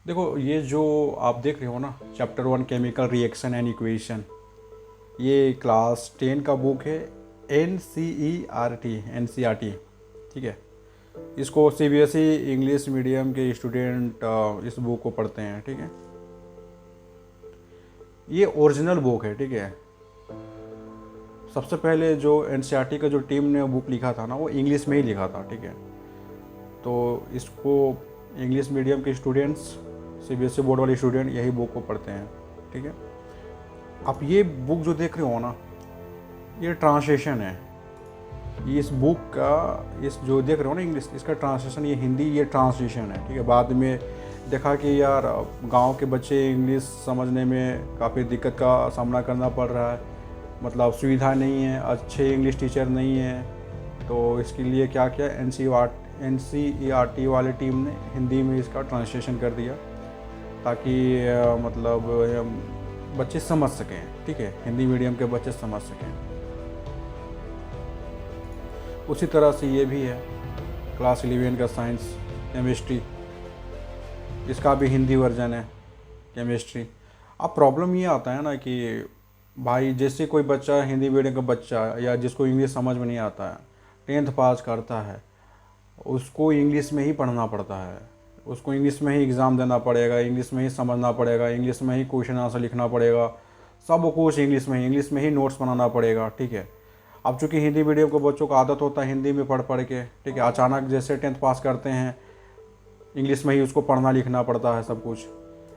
देखो, ये जो आप देख रहे हो ना, chapter 1 chemical reaction and equation, ये क्लास 10 का बुक है। NCERT, ठीक है। इसको CBSE इंग्लिश मीडियम के स्टूडेंट इस बुक को पढ़ते हैं, ठीक है। ये ओरिजिनल बुक है, ठीक है। सबसे पहले जो NCERT का जो टीम ने बुक लिखा था ना, वो इंग्लिश में ही लिखा था, ठीक है। तो इसको इंग्लिश मीडियम के स्टूडेंट्स, CBSE बोर्ड वाले स्टूडेंट यही बुक को पढ़ते हैं, ठीक है। आप ये बुक जो देख रहे हो ना, ये ट्रांसलेशन है। ये इस बुक का, इस जो देख रहे हो ना इंग्लिश, इसका ट्रांसलेशन, ये हिंदी, ये ट्रांसलेशन है, ठीक है। बाद में देखा कि यार गांव के बच्चे इंग्लिश समझने में काफ़ी दिक्कत का सामना करना पड़ रहा है, मतलब सुविधा नहीं है, अच्छे इंग्लिश टीचर नहीं है। तो इसके लिए क्या किया, NCERT वाली टीम ने हिंदी में इसका ट्रांसलेशन कर दिया, ताकि मतलब बच्चे समझ सकें, ठीक है, हिंदी मीडियम के बच्चे समझ सकें। उसी तरह से ये भी है क्लास 11 का साइंस केमिस्ट्री, इसका भी हिंदी वर्जन है केमिस्ट्री। अब प्रॉब्लम ये आता है ना कि भाई, जैसे कोई बच्चा हिंदी मीडियम का बच्चा या जिसको इंग्लिश समझ में नहीं आता है, 10th पास करता है, उसको इंग्लिश में ही पढ़ना पड़ता है, उसको इंग्लिश में ही एग्ज़ाम देना पड़ेगा, इंग्लिश में ही समझना पड़ेगा, इंग्लिश में ही क्वेश्चन आंसर लिखना पड़ेगा, सब कुछ इंग्लिश में ही नोट्स बनाना पड़ेगा, ठीक है। अब चूँकि हिंदी मीडियम के बच्चों को आदत होता है हिंदी में पढ़ पढ़ के, ठीक है, अचानक जैसे 10th पास करते हैं, इंग्लिश में ही उसको पढ़ना लिखना पड़ता है सब कुछ।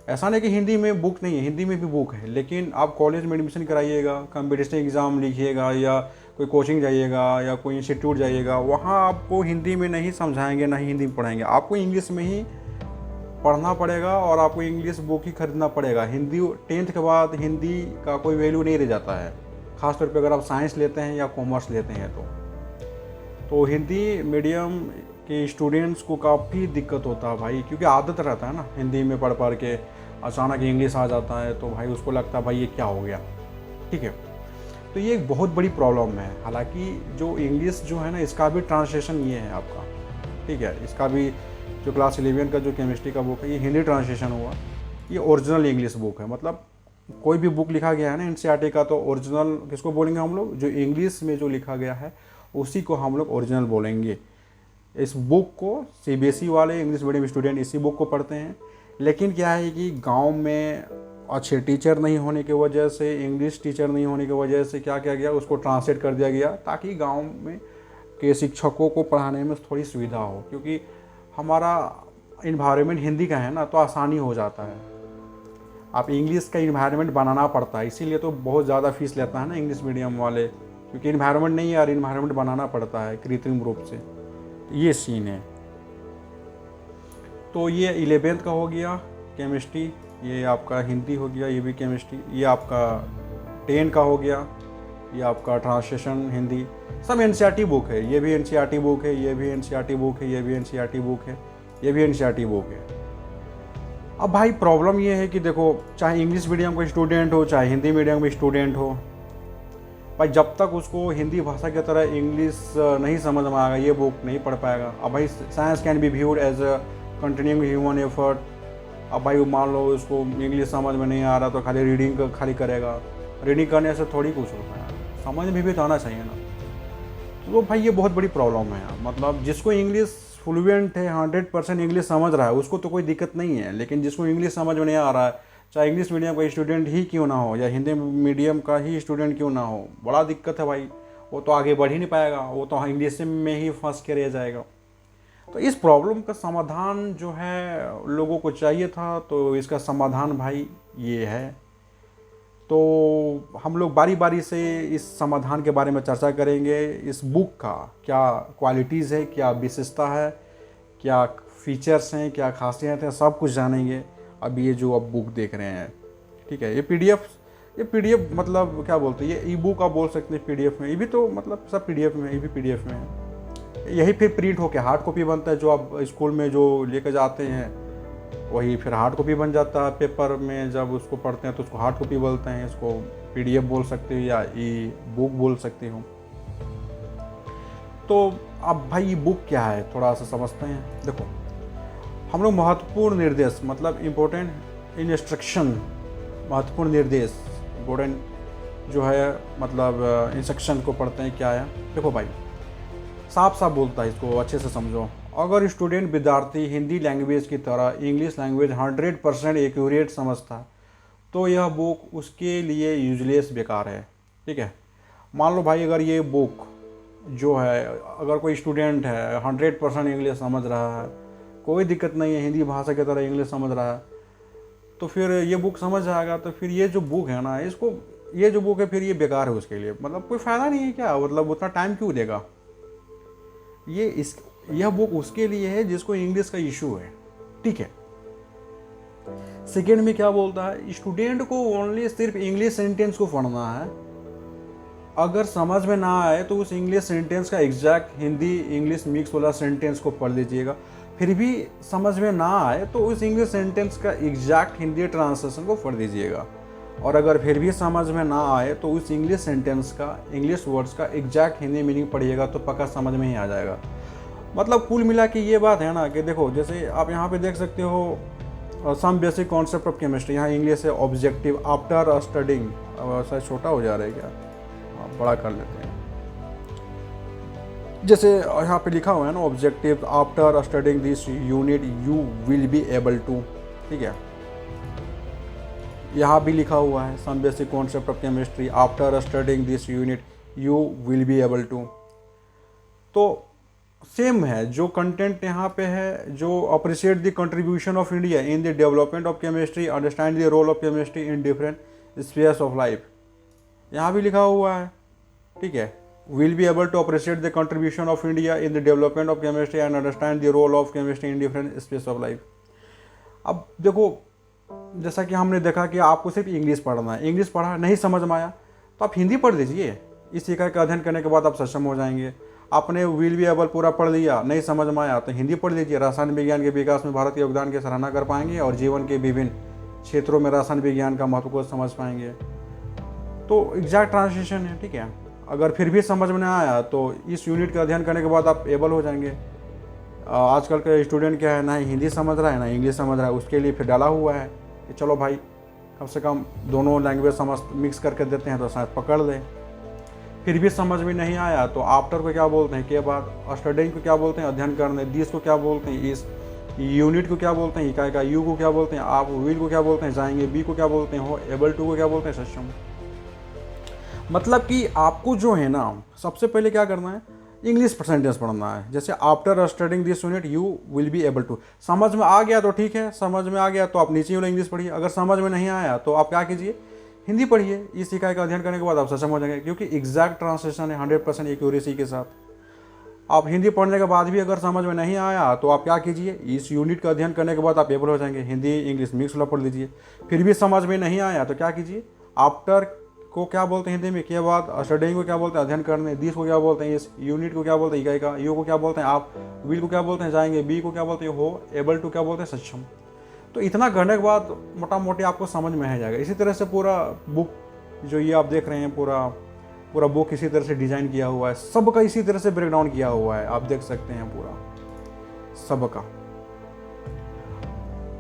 ऐसा नहीं कि हिंदी में बुक नहीं है, हिंदी में भी बुक है, लेकिन आप कॉलेज में एडमिशन कराइएगा, कंपटीशन एग्ज़ाम लिखिएगा, या कोई कोचिंग जाइएगा या कोई इंस्टीट्यूट जाइएगा, वहाँ आपको हिंदी में नहीं समझाएंगे, ना ही हिंदी में पढ़ाएंगे, आपको इंग्लिश में ही पढ़ना पड़ेगा और आपको इंग्लिश बुक ही खरीदना पड़ेगा। हिंदी 10th के बाद हिंदी का कोई वैल्यू नहीं रह जाता है, ख़ासतौर पे अगर आप साइंस लेते हैं या कॉमर्स लेते हैं तो हिंदी मीडियम के स्टूडेंट्स को काफ़ी दिक्कत होता है भाई, क्योंकि आदत रहता है ना हिंदी में पढ़ पढ़ के, अचानक इंग्लिश आ जाता है तो भाई उसको लगता है भाई ये क्या हो गया, ठीक है। तो ये एक बहुत बड़ी प्रॉब्लम है। हालांकि जो इंग्लिश जो है ना, इसका भी ट्रांसलेशन ये है आपका, ठीक है। इसका भी जो क्लास 11 का जो केमिस्ट्री का बुक है, ये हिंदी ट्रांसलेशन हुआ, ये ओरिजिनल इंग्लिश बुक है। मतलब कोई भी बुक लिखा गया है ना NCERT का, तो ओरिजिनल किसको बोलेंगे हम लोग, जो इंग्लिश में जो लिखा गया है उसी को हम लोग ओरिजिनल बोलेंगे। इस बुक को CBSE वाले इंग्लिश मीडियम स्टूडेंट इसी बुक को पढ़ते हैं। लेकिन क्या है कि गांव में अच्छे टीचर नहीं होने की वजह से, इंग्लिश टीचर नहीं होने की वजह से क्या किया गया, उसको ट्रांसलेट कर दिया गया, ताकि गांव में के शिक्षकों को पढ़ाने में थोड़ी सुविधा हो, क्योंकि हमारा इन्वायरमेंट हिंदी का है ना, तो आसानी हो जाता है। आप इंग्लिश का इन्वायरमेंट बनाना पड़ता है, इसीलिए तो बहुत ज़्यादा फीस लेता है ना इंग्लिश मीडियम वाले, क्योंकि इन्वायरमेंट नहीं है यार, इन्वायरमेंट बनाना पड़ता है कृत्रिम रूप से। ये सीन है। तो ये 11th का हो गया केमिस्ट्री, ये आपका हिंदी हो गया, ये भी केमिस्ट्री। ये आपका 10 का हो गया, ये आपका ट्रांसलेशन हिंदी। सब NCERT बुक है, ये भी NCERT बुक है, ये भी NCERT बुक है, ये भी NCERT बुक है, ये भी NCERT बुक है। अब भाई प्रॉब्लम ये है कि देखो, चाहे इंग्लिश मीडियम का स्टूडेंट हो, चाहे हिंदी मीडियम का स्टूडेंट हो, भाई जब तक उसको हिंदी भाषा की तरह इंग्लिश नहीं समझ में आएगा, ये बुक नहीं पढ़ पाएगा। अब भाई science can be viewed as a continuing human effort. अब भाई मान लो उसको इंग्लिश समझ में नहीं आ रहा तो खाली रीडिंग खाली करेगा, रीडिंग करने से थोड़ी कुछ होता है, समझ में भी तो आना चाहिए ना। तो भाई ये बहुत बड़ी प्रॉब्लम है। मतलब जिसको इंग्लिश फ्लुएंट है, 100% इंग्लिश समझ रहा है, उसको तो कोई दिक्कत नहीं है, लेकिन जिसको इंग्लिश समझ में नहीं आ रहा है, चाहे इंग्लिश मीडियम का स्टूडेंट ही क्यों ना हो या हिंदी मीडियम का ही स्टूडेंट क्यों ना हो, बड़ा दिक्कत है भाई। वो तो आगे बढ़ ही नहीं पाएगा, वो तो इंग्लिश में ही फंस के रह जाएगा। तो इस प्रॉब्लम का समाधान जो है लोगों को चाहिए था, तो इसका समाधान भाई ये है। तो हम लोग बारी बारी से इस समाधान के बारे में चर्चा करेंगे। इस बुक का क्या क्वालिटीज़ है, क्या विशेषता है, क्या फीचर्स हैं, क्या खासियत है, सब कुछ जानेंगे। अब ये जो आप बुक देख रहे हैं, ठीक है, ये PDF मतलब क्या बोलते हैं, ये ई-बुक आप बोल सकते हैं PDF में, ये भी तो मतलब सब PDF में, ये भी PDF में है। यही फिर प्रिंट होकर हार्ड कॉपी बनता है, जो आप स्कूल में जो लेकर जाते हैं वही फिर हार्ड कॉपी बन जाता है। पेपर में जब उसको पढ़ते हैं तो उसको हार्ड कॉपी बोलते हैं, इसको PDF बोल सकते हो या ई-बुक बोल सकते हो। तो अब भाई ये बुक क्या है थोड़ा सा समझते हैं। देखो, हम लोग महत्वपूर्ण निर्देश मतलब इम्पोर्टेंट इंस्ट्रक्शन, महत्वपूर्ण निर्देश इम्पोर्टेंट जो है मतलब इंस्ट्रक्शन को पढ़ते हैं। क्या है देखो भाई, साफ साफ बोलता है, इसको अच्छे से समझो। अगर स्टूडेंट विद्यार्थी हिंदी लैंग्वेज की तरह इंग्लिश लैंग्वेज 100% एक्यूरेट समझता है तो यह बुक उसके लिए यूजलेस बेकार है। ठीक है, मान लो भाई अगर ये बुक जो है, अगर कोई स्टूडेंट है 100% इंग्लिश समझ रहा है, कोई दिक्कत नहीं है, हिंदी भाषा की तरह इंग्लिश समझ रहा है, तो फिर ये बुक समझ जाएगा, तो फिर ये जो बुक है ना, इसको ये जो बुक है फिर ये बेकार है उसके लिए, मतलब कोई फ़ायदा नहीं है क्या, मतलब उतना टाइम क्यों देगा। यह बुक उसके लिए है जिसको इंग्लिश का इशू है। ठीक है, सेकेंड में क्या बोलता है, स्टूडेंट को ओनली सिर्फ इंग्लिश सेंटेंस को पढ़ना है, अगर समझ में ना आए तो उस इंग्लिश सेंटेंस का एग्जैक्ट हिंदी इंग्लिश मिक्स वाला सेंटेंस को पढ़ लीजिएगा। फिर भी समझ में ना आए तो उस इंग्लिश सेंटेंस का एग्जैक्ट हिंदी ट्रांसलेशन को पढ़ दीजिएगा, और अगर फिर भी समझ में ना आए तो उस इंग्लिश सेंटेंस का इंग्लिश वर्ड्स का एग्जैक्ट हिंदी मीनिंग पढ़िएगा, तो पक्का समझ में ही आ जाएगा। मतलब कुल मिला के ये बात है ना कि देखो, जैसे आप यहाँ पे देख सकते हो some basic concept of chemistry, यहाँ इंग्लिश है ऑब्जेक्टिव आफ्टर स्टडिंग, शायद छोटा हो जा रहा है क्या, बड़ा कर लेते हैं। जैसे यहाँ पे लिखा हुआ है ना, objective after studying this unit you will be able to. ठीक है, यहाँ भी लिखा हुआ है some basic concept of chemistry after studying this unit you will be able to. तो सेम है जो कंटेंट यहाँ पे है, जो appreciate the contribution of India in the development of chemistry, understand the role of chemistry in different spheres of life, यहाँ भी लिखा हुआ है। ठीक है, will be able to appreciate the contribution of India in the development of chemistry and understand the role of chemistry in different spheres of life. अब देखो, जैसा कि हमने देखा कि आपको सिर्फ इंग्लिश पढ़ना है, इंग्लिश पढ़ा नहीं समझ में आया तो आप हिंदी पढ़ लीजिए, इस इकाई का अध्ययन करने के बाद आप सक्षम हो जाएंगे। आपने विल बी एबल पूरा पढ़ लिया, नहीं समझ में आया तो हिंदी पढ़ लीजिए, रसायन विज्ञान के विकास में भारत के योगदान की सराहना कर पाएंगे और जीवन के विभिन्न क्षेत्रों में रसायन विज्ञान का महत्व को समझ पाएंगे। तो एग्जैक्ट ट्रांसलेशन है। ठीक है, अगर फिर भी समझ में नहीं आया तो इस यूनिट का अध्ययन करने के बाद आप एबल हो जाएंगे। आजकल का स्टूडेंट क्या है, ना हिंदी समझ रहा है ना इंग्लिश समझ रहा है, उसके लिए फिर डाला हुआ है कि चलो भाई कम से कम दोनों लैंग्वेज समझ मिक्स करके देते हैं तो शायद पकड़ ले। फिर भी समझ में नहीं आया तो आफ्टर को क्या बोलते हैं, के बाद स्टडिंग को क्या बोलते हैं, अध्ययन करने, दिस को क्या बोलते हैं, इस यूनिट को क्या बोलते हैं, इकाई का, यू को क्या बोलते हैं, आप विल को क्या बोलते हैं, जाएंगे, बी को क्या बोलते हैं, हो, एबल टू को क्या बोलते हैं, सक्षम। मतलब कि आपको जो है ना, सबसे पहले क्या करना है, इंग्लिश सेंटेंस पढ़ना है। जैसे after studying this unit you will be able to, समझ में आ गया तो ठीक है, समझ में आ गया तो आप नीचे वाला इंग्लिश पढ़िए, अगर समझ में नहीं आया तो आप क्या कीजिए, हिंदी पढ़िए। इस इकाई का अध्ययन करने के बाद आप सक्षम हो जाएंगे, क्योंकि एग्जैक्ट ट्रांसलेशन है 100% एक्यूरेसी के साथ। आप हिंदी पढ़ने के बाद भी अगर समझ में नहीं आया तो आप क्या कीजिए, इस यूनिट का अध्ययन करने के बाद आप एबल हो जाएंगे, हिंदी इंग्लिश मिक्स वाला पढ़ लीजिए। फिर भी समझ में नहीं आया तो क्या कीजिए, आफ्टर को क्या बोलते हैं हिंदी में, के बाद स्टडिंग को क्या बोलते हैं, अध्ययन करने, दिस को क्या बोलते हैं, इस यूनिट को क्या बोलते हैं, इकाई का, यू को क्या बोलते हैं, आप विल को क्या बोलते हैं, जाएंगे, बी को क्या बोलते हैं, हो, एबल टू क्या बोलते हैं, सक्षम। तो इतना करने के बाद मोटा मोटी आपको समझ में आ जाएगा। इसी तरह से पूरा बुक जो ये आप देख रहे हैं, पूरा बुक इसी तरह से डिज़ाइन किया हुआ है, सबका इसी तरह से ब्रेकडाउन किया हुआ है, आप देख सकते हैं पूरा सबका।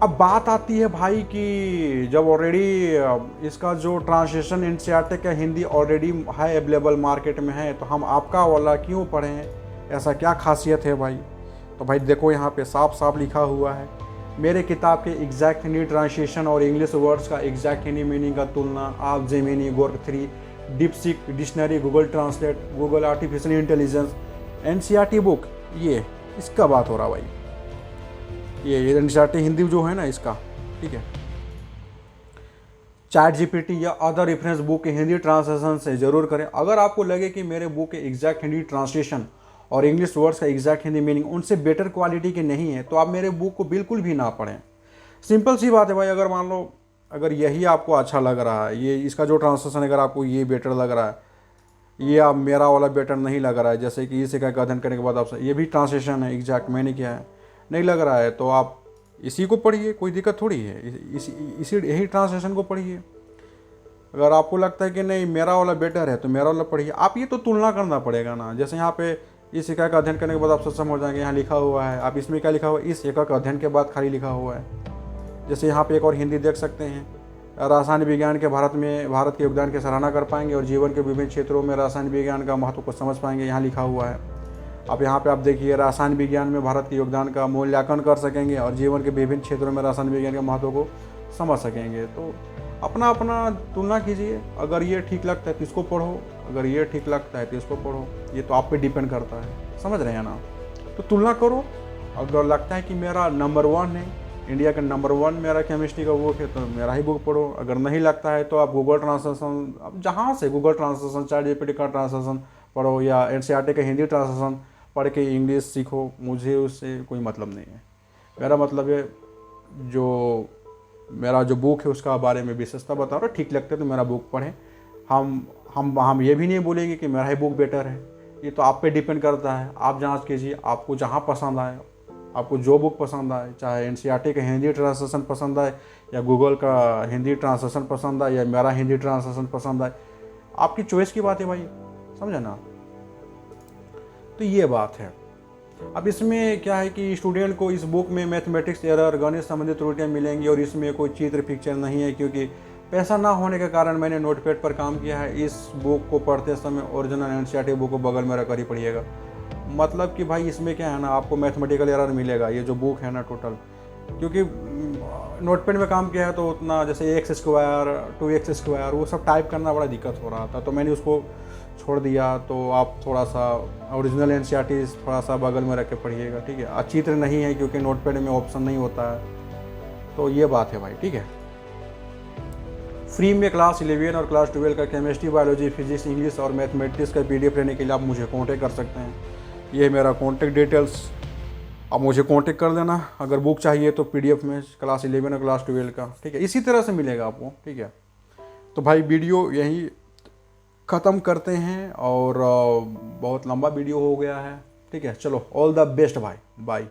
अब बात आती है भाई कि जब ऑलरेडी इसका जो ट्रांसलेशन एनसीईआरटी का हिंदी ऑलरेडी है अवेलेबल मार्केट में है, तो हम आपका वाला क्यों पढ़ें, ऐसा क्या खासियत है भाई। तो भाई देखो यहाँ पे साफ साफ लिखा हुआ है, मेरे किताब के एग्जैक्ट हिंदी ट्रांसलेशन और इंग्लिश वर्ड्स का एग्जैक्ट हिंदी मीनिंग का तुलना आप Gemini, Grok 3, DeepSeek dictionary, Google Translate, Google artificial intelligence, NCERT book, ये इसका बात हो रहा भाई, ये एनसीईआरटी हिंदी जो है ना इसका। ठीक है, चैट जीपीटी या अदर रेफरेंस बुक के हिंदी ट्रांसलेशन से ज़रूर करें। अगर आपको लगे कि मेरे बुक के एग्जैक्ट हिंदी ट्रांसलेशन और इंग्लिश वर्ड्स का एग्जैक्ट हिंदी मीनिंग उनसे बेटर क्वालिटी के नहीं है तो आप मेरे बुक को बिल्कुल भी ना पढ़ें। सिंपल सी बात है भाई, अगर मान लो अगर यही आपको अच्छा लग रहा है, ये इसका जो ट्रांसलेशन अगर आपको ये बेटर लग रहा है, ये आप मेरा वाला बेटर नहीं लग रहा है, जैसे कि इस इकाई का अध्ययन करने के बाद आप ये भी ट्रांसलेशन है एग्जैक्ट मैंने किया है, नहीं लग रहा है तो आप इसी को पढ़िए, कोई दिक्कत थोड़ी है, इसी यही ट्रांसलेशन को पढ़िए। अगर आपको लगता है कि नहीं मेरा वाला बेटर है तो मेरा वाला पढ़िए। आप ये तो तुलना करना पड़ेगा ना, जैसे यहाँ पे इस एका का अध्ययन करने के बाद आप सक्षम हो जाएंगे, यहाँ लिखा हुआ है। आप इसमें क्या लिखा हुआ है, इस एका का अध्ययन के बाद खाली लिखा हुआ है। जैसे यहाँ पे एक और हिंदी देख सकते हैं, रासायनिक विज्ञान के भारत के योगदान की सराहना कर पाएंगे और जीवन के विभिन्न क्षेत्रों में रासायनिक विज्ञान का महत्व को समझ पाएंगे, यहाँ लिखा हुआ है। अब यहाँ पे आप देखिए, रासायनिक विज्ञान में भारत के योगदान का मूल्यांकन कर सकेंगे और जीवन के विभिन्न क्षेत्रों में रासायनिक विज्ञान के महत्व को समझ सकेंगे। तो अपना अपना तुलना कीजिए, अगर ये ठीक लगता है तो इसको पढ़ो, अगर ये ठीक लगता है तो इसको पढ़ो, ये तो आप पे डिपेंड करता है, समझ रहे हैं ना। तो तुलना करो, अगर लगता है कि मेरा नंबर 1 है, इंडिया का नंबर 1 मेरा केमिस्ट्री का बुक है, तो मेरा ही बुक पढ़ो। अगर नहीं लगता है तो आप गूगल ट्रांसलेशन, अब जहाँ से गूगल ट्रांसलेशन, ChatGPT का ट्रांसलेशन पढ़ो या NCERT का हिंदी ट्रांसलेशन पढ़ के इंग्लिश सीखो, मुझे उससे कोई मतलब नहीं है। मेरा मतलब है जो मेरा जो बुक है उसका बारे में विशेषता बता रहा हूँ, ठीक लगता है तो मेरा बुक पढ़ें। हम ये भी नहीं बोलेंगे कि मेरा ही बुक बेटर है, ये तो आप पे डिपेंड करता है। आप जांच कीजिए, आपको जहाँ पसंद आए, आपको जो बुक पसंद आए, चाहे NCERT का हिंदी ट्रांसलेशन पसंद आए या गूगल का हिंदी ट्रांसलेशन पसंद आए या मेरा हिंदी ट्रांसलेशन पसंद आए, आपकी चॉइस की बात है भाई, समझे ना। तो ये बात है। अब इसमें क्या है कि स्टूडेंट को इस बुक में मैथमेटिक्स एरर, गणित संबंधित त्रुटियाँ मिलेंगी और इसमें कोई चित्र पिक्चर नहीं है, क्योंकि पैसा ना होने के कारण मैंने नोटपैड पर काम किया है। इस बुक को पढ़ते समय ओरिजिनल NCERT बुक को बगल में रखकर ही पढ़िएगा। मतलब कि भाई इसमें क्या है ना, आपको मैथमेटिकल एरर मिलेगा, ये जो बुक है ना टोटल, क्योंकि नोटपैड में काम किया है तो उतना, जैसे x², 2x², वो सब टाइप करना बड़ा दिक्कत हो रहा था, तो मैंने उसको छोड़ दिया। तो आप थोड़ा सा ओरिजिनल NCERT थोड़ा सा बगल में रख के पढ़िएगा, ठीक है। चित्र नहीं है क्योंकि नोटपैड में ऑप्शन नहीं होता है, तो ये बात है भाई, ठीक है। फ्री में क्लास 11 और क्लास 12 का केमिस्ट्री, बायोलॉजी, फिजिक्स, इंग्लिश और मैथमेटिक्स का PDF लेने के लिए आप मुझे कॉन्टेक्ट कर सकते हैं। ये मेरा कॉन्टेक्ट डिटेल्स, आप मुझे कॉन्टेक्ट कर देना। अगर बुक चाहिए तो PDF में क्लास 11 और क्लास 12 का, ठीक है, इसी तरह से मिलेगा आपको, ठीक है। तो भाई वीडियो यही ख़त्म करते हैं, और बहुत लंबा वीडियो हो गया है, ठीक है। चलो, ऑल द बेस्ट भाई, बाय।